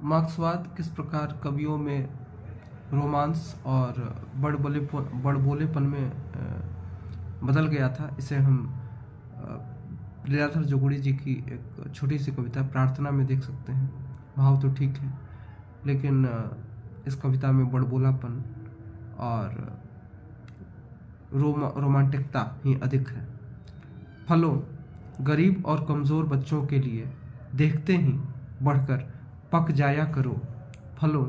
मार्क्सवाद किस प्रकार कवियों में रोमांस और बड़बोलेपन में बदल गया था, इसे हम लीलाधर जोगुड़ी जी की एक छोटी सी कविता प्रार्थना में देख सकते हैं। भाव तो ठीक है, लेकिन इस कविता में बड़बोलापन और रोमांटिकता ही अधिक है। फलों, गरीब और कमज़ोर बच्चों के लिए देखते ही बढ़कर पक जाया करो। फलों,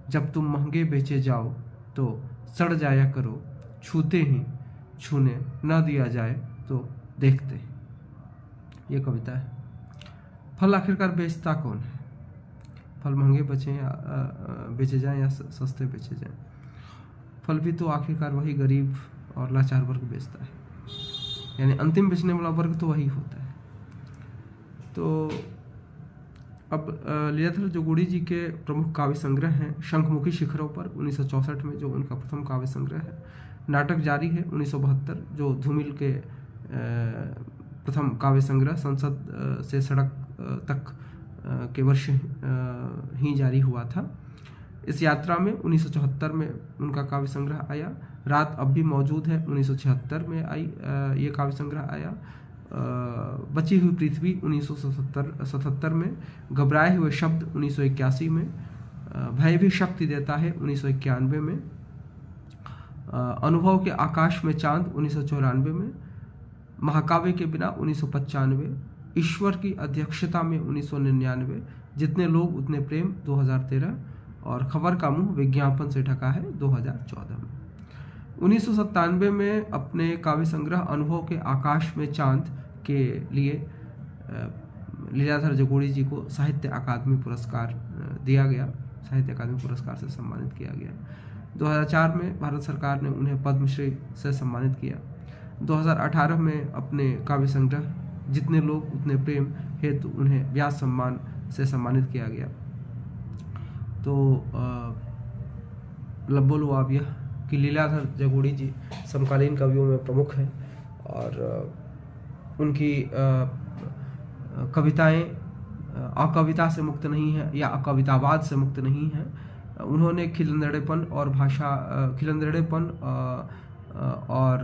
जब तुम महंगे बेचे जाओ तो सड़ जाया करो। छूते ही छूने न दिया जाए तो देखते ही। ये कविता है। फल आखिरकार बेचता कौन है? फल महंगे बेचे जाएं या सस्ते बेचे जाएं, फल भी तो आखिरकार वही गरीब और लाचार वर्ग बेचता है, यानी अंतिम बेचने वाला वर्ग तो वही होता है। तो अब लीलाधर जोगुड़ी जी के प्रमुख काव्य संग्रह हैं शंखमुखी शिखरों पर 1964 में, जो उनका प्रथम काव्य संग्रह है। नाटक जारी है 1972, जो धूमिल के प्रथम काव्य संग्रह संसद से सड़क तक के वर्ष ही जारी हुआ था। इस यात्रा में 1974 में उनका काव्य संग्रह आया। रात अब भी मौजूद है 1976 में आई ये काव्य संग्रह आया। बची हुई पृथ्वी 1977 में, घबराए हुए शब्द 1981 में, भय भी शक्ति देता है 1991 में, अनुभव के आकाश में चांद 1994 में, महाकाव्य के बिना 1995, ईश्वर की अध्यक्षता में 1999, जितने लोग उतने प्रेम 2013 और खबर का मुंह विज्ञापन से ढका है 2014 में। 1997 में अपने काव्य संग्रह अनुभव के आकाश में चांद के लिए लीलाधर जोगुड़ी जी को साहित्य अकादमी पुरस्कार दिया गया, साहित्य अकादमी पुरस्कार से सम्मानित किया गया। 2004 में भारत सरकार ने उन्हें पद्मश्री से सम्मानित किया। 2018 में अपने काव्य संग्रह जितने लोग उतने प्रेम हेतु उन्हें व्यास सम्मान से सम्मानित किया गया। तो बोलो आप यह कि लीलाधर जोगुड़ी जी समकालीन कवियों में प्रमुख हैं और उनकी कविताएं अकविता से मुक्त नहीं है या अकवितावाद से मुक्त नहीं है। उन्होंने खिलंदड़ेपन और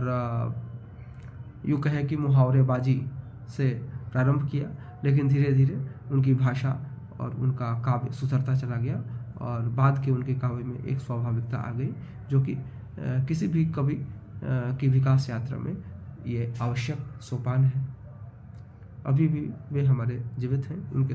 यूँ कहें कि मुहावरेबाजी से प्रारंभ किया, लेकिन धीरे धीरे उनकी भाषा और उनका काव्य सुधरता चला गया और बाद के उनके काव्य में एक स्वाभाविकता आ गई, जो कि किसी भी कवि की विकास यात्रा में ये आवश्यक सोपान है। अभी भी वे हमारे जीवित हैं। उनके